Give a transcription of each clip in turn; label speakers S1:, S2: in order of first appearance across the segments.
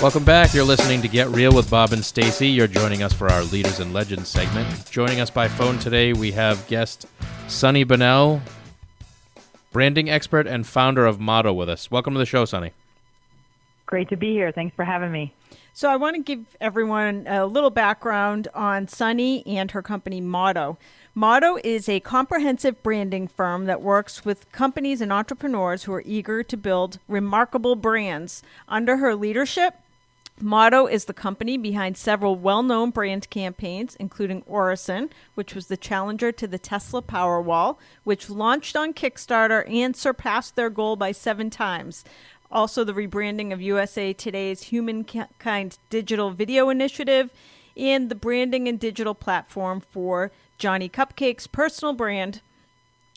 S1: Welcome back. You're listening to Get Real with Bob and Stacy. You're joining us for our Leaders and Legends segment. Joining us by phone today, we have guest Sunny Bonnell, branding expert and founder of Motto, with us. Welcome to the show, Sunny.
S2: Great to be here. Thanks for having me.
S3: So I want to give everyone a little background on Sunny and her company Motto. Motto is a comprehensive branding firm that works with companies and entrepreneurs who are eager to build remarkable brands. Under her leadership, Motto is the company behind several well-known brand campaigns, including Orison, which was the challenger to the Tesla Powerwall, which launched on Kickstarter and surpassed their goal by 7 times. Also, the rebranding of USA Today's Humankind Digital Video Initiative, and the branding and digital platform for Johnny Cupcake's personal brand,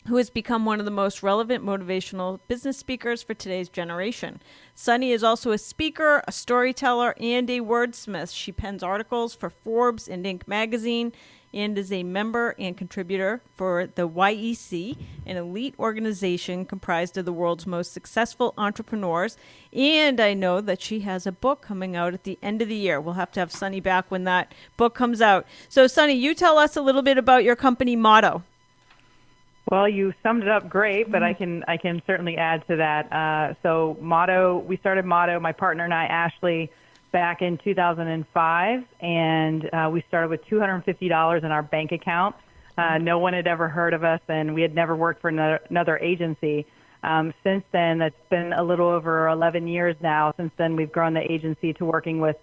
S3: who has become one of the most relevant motivational business speakers for today's generation. Sunny is also a speaker, a storyteller, and a wordsmith. She pens articles for Forbes and Inc. magazine and is a member and contributor for the YEC, an elite organization comprised of the world's most successful entrepreneurs. And I know that she has a book coming out at the end of the year. We'll have to have Sunny back when that book comes out. So, Sunny, you tell us a little bit about your company Motto.
S2: Well, you summed it up great, but I can certainly add to that. So Motto, we started Motto, my partner and I, Ashley, back in 2005, and we started with $250 in our bank account. No one had ever heard of us, and we had never worked for another agency. Since then, that's been a little over 11 years now. Since then, we've grown the agency to working with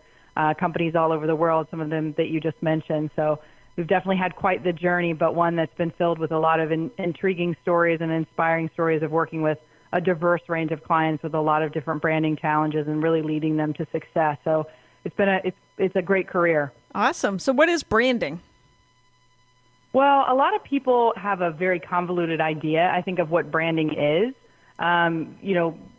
S2: companies all over the world, some of them that you just mentioned. So we've definitely had quite the journey, but one that's been filled with a lot of intriguing stories and inspiring stories of working with a diverse range of clients with a lot of different branding challenges and really leading them to success. So it's a great career.
S3: Awesome. So what is branding?
S2: Well, a lot of people have a very convoluted idea, I think, of what branding is.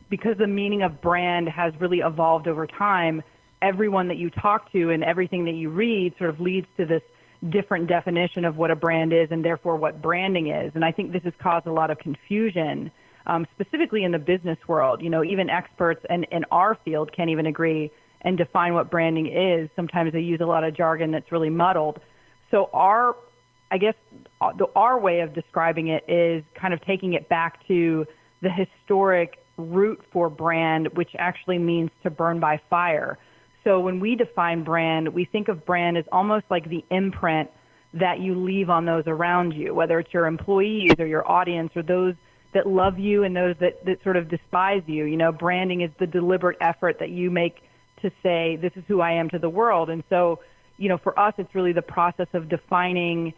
S2: Because the meaning of brand has really evolved over time, everyone that you talk to and everything that you read sort of leads to this different definition of what a brand is and therefore what branding is. And I think this has caused a lot of confusion, specifically in the business world. Even experts in our field can't even agree and define what branding is. Sometimes they use a lot of jargon that's really muddled. So our way of describing it is kind of taking it back to the historic root for brand, which actually means to burn by fire. So when we define brand, we think of brand as almost like the imprint that you leave on those around you, whether it's your employees or your audience or those that love you and those that sort of despise you. Branding is the deliberate effort that you make to say, this is who I am to the world. And so, for us, it's really the process of defining,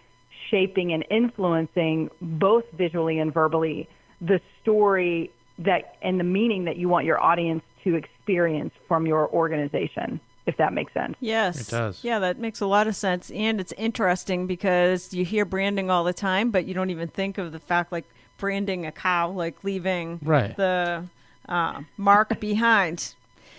S2: shaping, and influencing, both visually and verbally, the story that and the meaning that you want your audience to experience from your organization, if that makes sense.
S3: Yes.
S1: It does.
S3: Yeah, that makes a lot of sense. And it's interesting because you hear branding all the time, but you don't even think of the fact like branding a cow, like leaving the mark behind.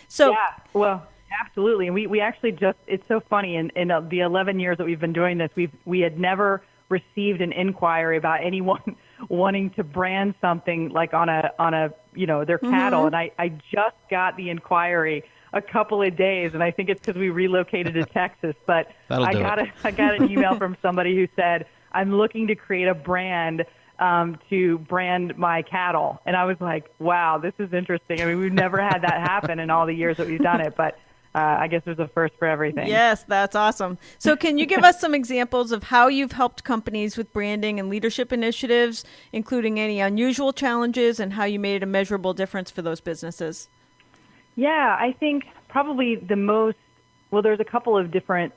S3: So
S2: yeah, well, absolutely. And we actually it's so funny. In the 11 years that we've been doing this, we had never received an inquiry about anyone wanting to brand something like on a their cattle. And I just got the inquiry a couple of days, and I think it's because we relocated to Texas. But I got an email from somebody who said, I'm looking to create a brand to brand my cattle. And I was like, wow, this is interesting. I mean, we've never had that happen in all the years that we've done it, but I guess there's a first for everything.
S3: Yes, that's awesome. So can you give us some examples of how you've helped companies with branding and leadership initiatives, including any unusual challenges and how you made a measurable difference for those businesses?
S2: Yeah, I think probably there's a couple of different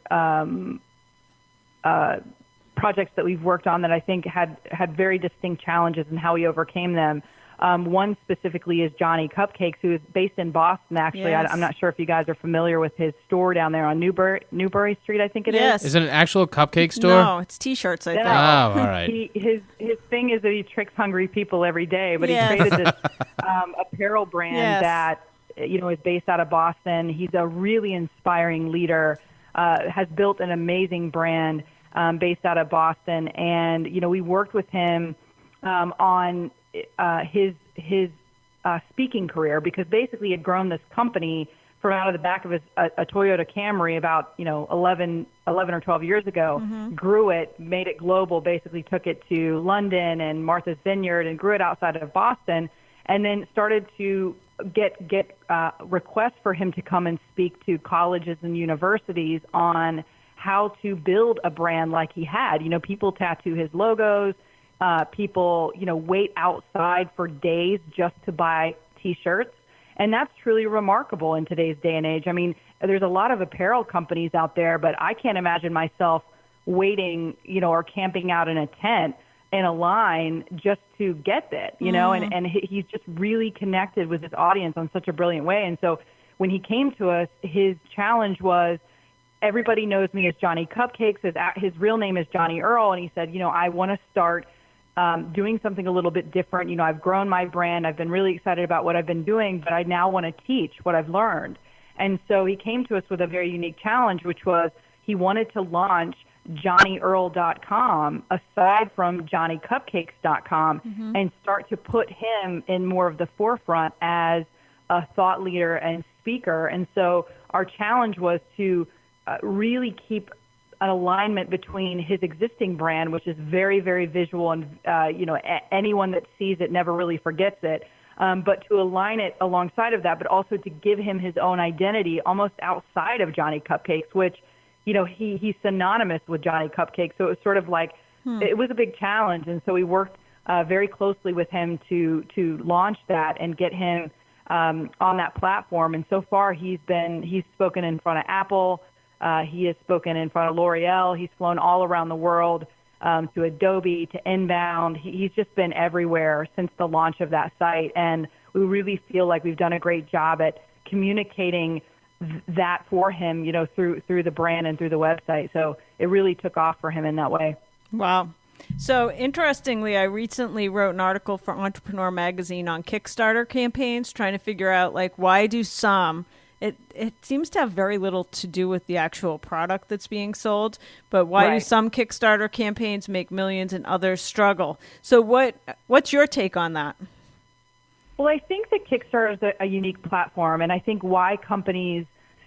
S2: projects that we've worked on that I think had very distinct challenges and how we overcame them. One specifically is Johnny Cupcakes, who is based in Boston, actually.
S3: Yes.
S2: I'm not sure if you guys are familiar with his store down there on Newbury Street, I think it is.
S1: Is it an actual cupcake store?
S3: No, it's T-shirts, I think.
S1: Oh, all right.
S2: His thing is that he tricks hungry people every day, but he created this apparel brand that is based out of Boston. He's a really inspiring leader, has built an amazing brand based out of Boston. And, we worked with him on his speaking career, because basically he had grown this company from out of the back of a Toyota Camry about 11 or 12 years ago, grew it, made it global, basically took it to London and Martha's Vineyard and grew it outside of Boston, and then started to get requests for him to come and speak to colleges and universities on how to build a brand like he had. People tattoo his logos. People, wait outside for days just to buy T-shirts. And that's truly remarkable in today's day and age. I mean, there's a lot of apparel companies out there, but I can't imagine myself waiting, or camping out in a tent in a line just to get it, and he's just really connected with his audience on such a brilliant way. And so when he came to us, his challenge was, everybody knows me as Johnny Cupcakes. His real name is Johnny Earl. And he said, I want to start doing something a little bit different. I've grown my brand. I've been really excited about what I've been doing, but I now want to teach what I've learned. And so he came to us with a very unique challenge, which was he wanted to launch JohnnyEarl.com aside from JohnnyCupcakes.com and start to put him in more of the forefront as a thought leader and speaker. And so our challenge was to really keep an alignment between his existing brand, which is very, very visual, and anyone that sees it never really forgets it, but to align it alongside of that, but also to give him his own identity almost outside of Johnny Cupcakes, which, he's synonymous with Johnny Cupcakes. So it was sort of like, it was a big challenge. And so we worked very closely with him to launch that and get him on that platform. And so far he's spoken in front of Apple. He has spoken in front of L'Oreal. He's flown all around the world, to Adobe, to Inbound. He's just been everywhere since the launch of that site. And we really feel like we've done a great job at communicating that for him, through the brand and through the website. So it really took off for him in that way. Wow.
S3: So interestingly, I recently wrote an article for Entrepreneur Magazine on Kickstarter campaigns, trying to figure out, why do some... It seems to have very little to do with the actual product that's being sold, but why do some Kickstarter campaigns make millions and others struggle? So what's your take on that?
S2: Well, I think that Kickstarter is a unique platform, and I think why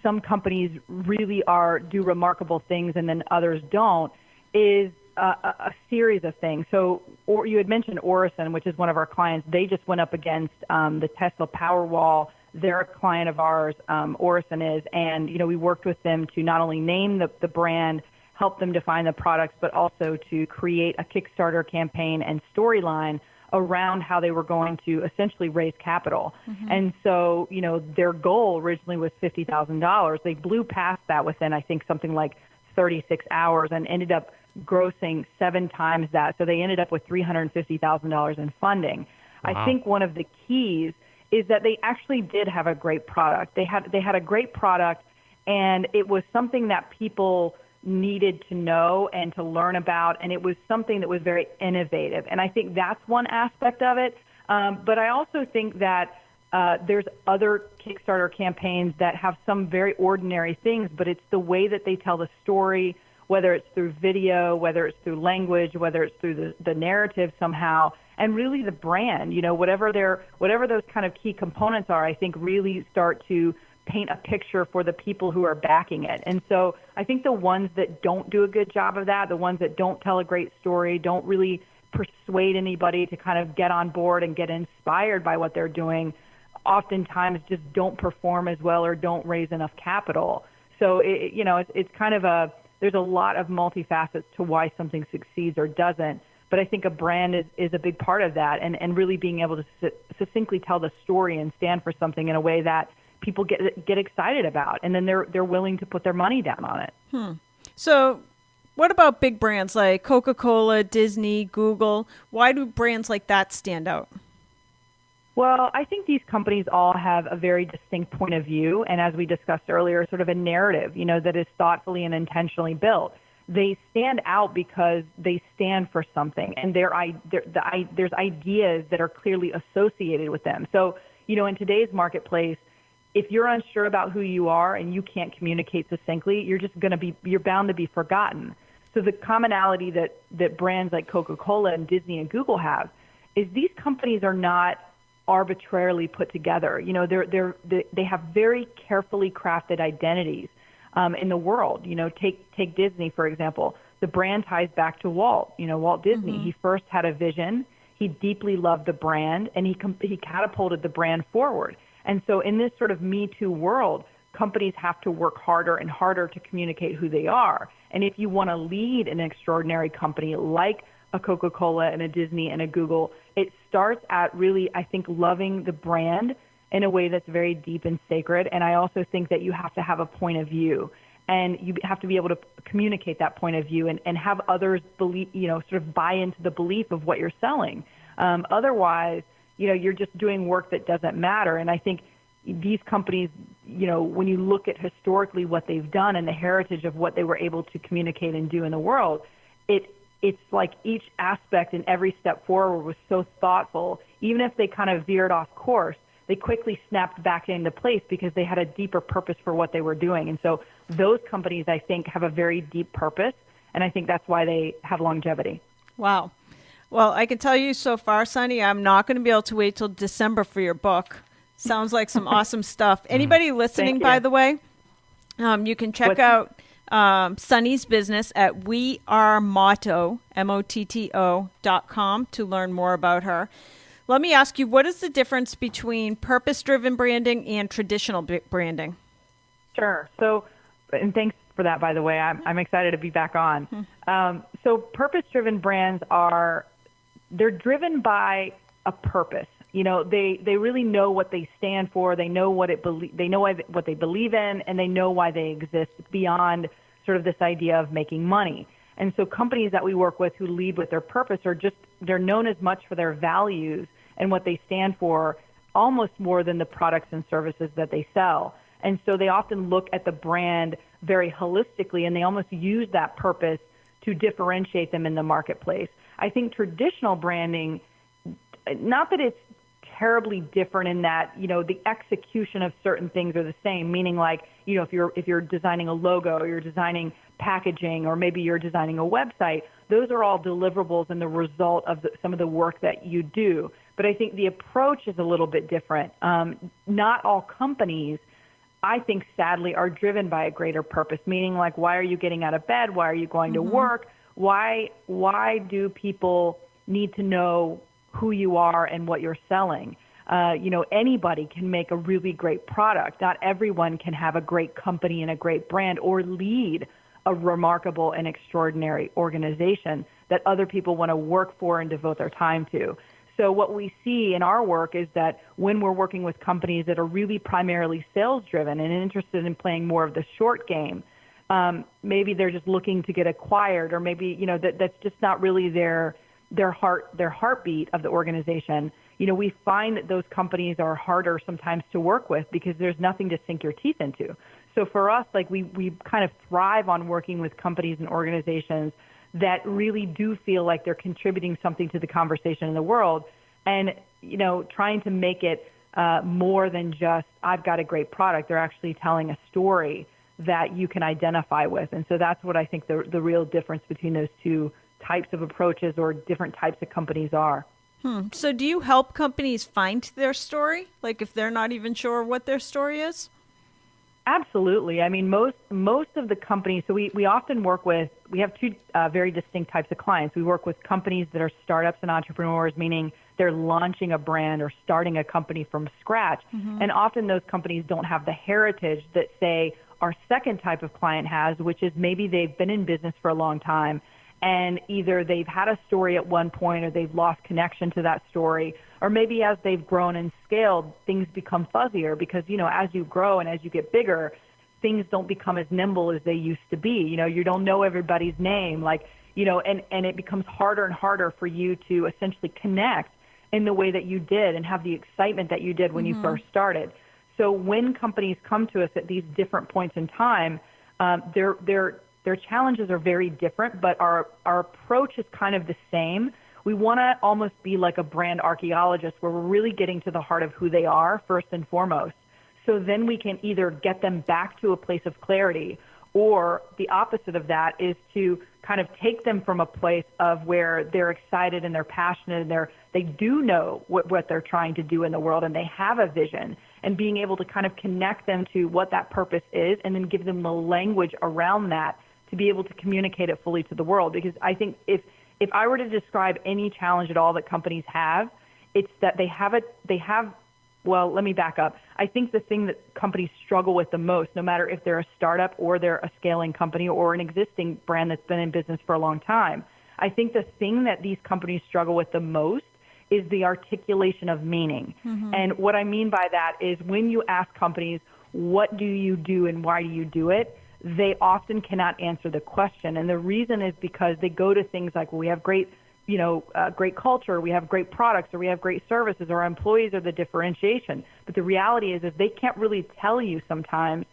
S2: some companies really do remarkable things and then others don't is a series of things. So you had mentioned Orison, which is one of our clients. They just went up against the Tesla Powerwall. They're a client of ours, Orison is, and we worked with them to not only name the brand, help them define the products, but also to create a Kickstarter campaign and storyline around how they were going to essentially raise capital. And so, their goal originally was $50,000. They blew past that within, I think, something like 36 hours and ended up grossing 7 times that. So they ended up with $350,000 in funding. Wow. I think one of the keys is that they actually did have a great product. They had a great product, and it was something that people needed to know and to learn about, and it was something that was very innovative. And I think that's one aspect of it. But I also think that there's other Kickstarter campaigns that have some very ordinary things, but it's the way that they tell the story, whether it's through video, whether it's through language, whether it's through the narrative somehow, and really the brand, whatever those kind of key components are, I think really start to paint a picture for the people who are backing it. And so I think the ones that don't do a good job of that, the ones that don't tell a great story, don't really persuade anybody to kind of get on board and get inspired by what they're doing, oftentimes just don't perform as well or don't raise enough capital. So, it's kind of there's a lot of multifacets to why something succeeds or doesn't. But I think a brand is a big part of that, and really being able to succinctly tell the story and stand for something in a way that people get excited about, and then they're willing to put their money down on it.
S3: So what about big brands like Coca-Cola, Disney, Google? Why do brands like that stand out?
S2: Well, I think these companies all have a very distinct point of view, and as we discussed earlier, sort of a narrative, that is thoughtfully and intentionally built. They stand out because they stand for something, and there's ideas that are clearly associated with them. So, in today's marketplace, if you're unsure about who you are and you can't communicate succinctly, you're bound to be forgotten. So the commonality that brands like Coca-Cola and Disney and Google have is these companies are not arbitrarily put together. You know, they have very carefully crafted identities in the world. You know, take Disney, for example. The brand ties back to Walt. You know, Walt Disney. He first had a vision. He deeply loved the brand, and he catapulted the brand forward. And so in this sort of Me Too world, companies have to work harder and harder to communicate who they are. And if you want to lead an extraordinary company like a Coca-Cola and a Disney and a Google, it starts at really, I think, loving the brand in a way that's very deep and sacred. And I also think that you have to have a point of view, and you have to be able to communicate that point of view and have others believe, you know, sort of buy into the belief of what you're selling. Otherwise, you know, you're just doing work that doesn't matter. And I think these companies, you know, when you look at historically what they've done and the heritage of what they were able to communicate and do in the world, it's like each aspect and every step forward was so thoughtful. Even if they kind of veered off course, they quickly snapped back into place because they had a deeper purpose for what they were doing. And so those companies, I think, have a very deep purpose, and I think that's why they have longevity.
S3: Wow. Well, I can tell you so far, Sunny, I'm not going to be able to wait till December for your book. Sounds like some awesome stuff. Anybody listening, by the way, you can check out Sunny's business at wearemotto, MOTTO.com to learn more about her. Let me ask you, what is the difference between purpose-driven branding and traditional branding?
S2: Sure. So, and thanks for that, by the way. I'm excited to be back on. So purpose-driven brands they're driven by a purpose. You know, they really know what they stand for. They know what what they believe in, and they know why they exist beyond sort of this idea of making money. And so companies that we work with who lead with their purpose they're known as much for their values and what they stand for, almost more than the products and services that they sell. And so they often look at the brand very holistically, and they almost use that purpose to differentiate them in the marketplace. I think traditional branding, not that it's terribly different in that, you know, the execution of certain things are the same, meaning like, you know, if you're designing a logo or you're designing packaging or maybe you're designing a website, those are all deliverables and the result of some of the work that you do. But I think the approach is a little bit different. Not all companies, I think, sadly, are driven by a greater purpose, meaning like, why are you getting out of bed? Why are you going to work? Why do people need to know who you are and what you're selling? You know, anybody can make a really great product. Not everyone can have a great company and a great brand or lead a remarkable and extraordinary organization that other people want to work for and devote their time to. So what we see in our work is that when we're working with companies that are really primarily sales-driven and interested in playing more of the short game, maybe they're just looking to get acquired, or maybe, you know, that's just not really their heartbeat of the organization. You know, we find that those companies are harder sometimes to work with because there's nothing to sink your teeth into. So for us, like we kind of thrive on working with companies and organizations that really do feel like they're contributing something to the conversation in the world, and, you know, trying to make it more than just, I've got a great product. They're actually telling a story that you can identify with. And so that's what I think the real difference between those two types of approaches or different types of companies are.
S3: So do you help companies find their story? Like if they're not even sure what their story is?
S2: Absolutely. I mean, most of the companies, so we often work with, we have two very distinct types of clients. We work with companies that are startups and entrepreneurs, meaning they're launching a brand or starting a company from scratch. And often those companies don't have the heritage that, say, our second type of client has, which is maybe they've been in business for a long time, and either they've had a story at one point or they've lost connection to that story, or maybe as they've grown and scaled, things become fuzzier because, you know, as you grow and as you get bigger, things don't become as nimble as they used to be. You know, you don't know everybody's name, like, you know, and it becomes harder and harder for you to essentially connect in the way that you did and have the excitement that you did when you first started. So when companies come to us at these different points in time, their challenges are very different, but our approach is kind of the same. We want to almost be like a brand archaeologist where we're really getting to the heart of who they are first and foremost. So then we can either get them back to a place of clarity, or the opposite of that is to kind of take them from a place of where they're excited and they're passionate and they do know what they're trying to do in the world and they have a vision, and being able to kind of connect them to what that purpose is and then give them the language around that to be able to communicate it fully to the world. Because I think if I were to describe any challenge at all that companies have, it's that well, let me back up. I think the thing that companies struggle with the most, no matter if they're a startup or they're a scaling company or an existing brand that's been in business for a long time, I think the thing that these companies struggle with the most is the articulation of meaning. Mm-hmm. And what I mean by that is when you ask companies, what do you do and why do you do it? They often cannot answer the question. And the reason is because they go to things like, well, we have great culture, we have great products, or we have great services, or our employees are the differentiation. But the reality is they can't really tell you sometimes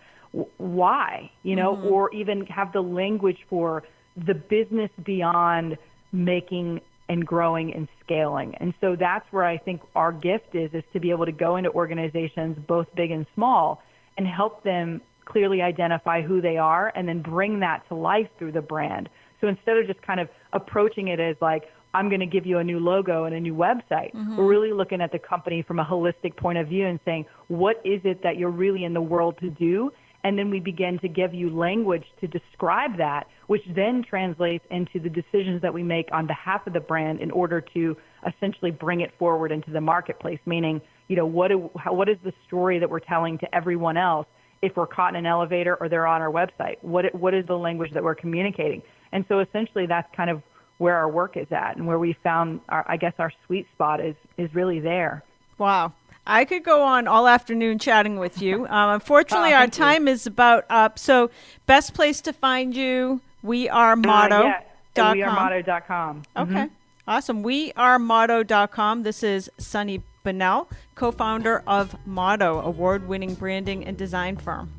S2: why, mm-hmm. or even have the language for the business beyond making and growing and scaling. And so that's where I think our gift is to be able to go into organizations, both big and small, and help them clearly identify who they are and then bring that to life through the brand. So instead of just kind of approaching it as like, I'm going to give you a new logo and a new website, mm-hmm. we're really looking at the company from a holistic point of view and saying, what is it that you're really in the world to do? And then we begin to give you language to describe that, which then translates into the decisions that we make on behalf of the brand in order to essentially bring it forward into the marketplace, meaning, what is the story that we're telling to everyone else if we're caught in an elevator or they're on our website? What is the language that we're communicating? And so essentially that's kind of where our work is at and where we found our sweet spot is really there.
S3: Wow. I could go on all afternoon chatting with you. Unfortunately, our time is about up. So best place to find you, wearemotto.com.
S2: wearemotto.com.
S3: Okay.
S2: Mm-hmm.
S3: Awesome. wearemotto.com. This is Sunny Bonnell, co-founder of Motto, award-winning branding and design firm.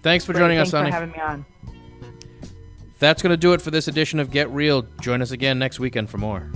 S1: Thanks for joining us, Sunny.
S2: Thanks for having me on.
S1: That's going to do it for this edition of Get Real. Join us again next weekend for more.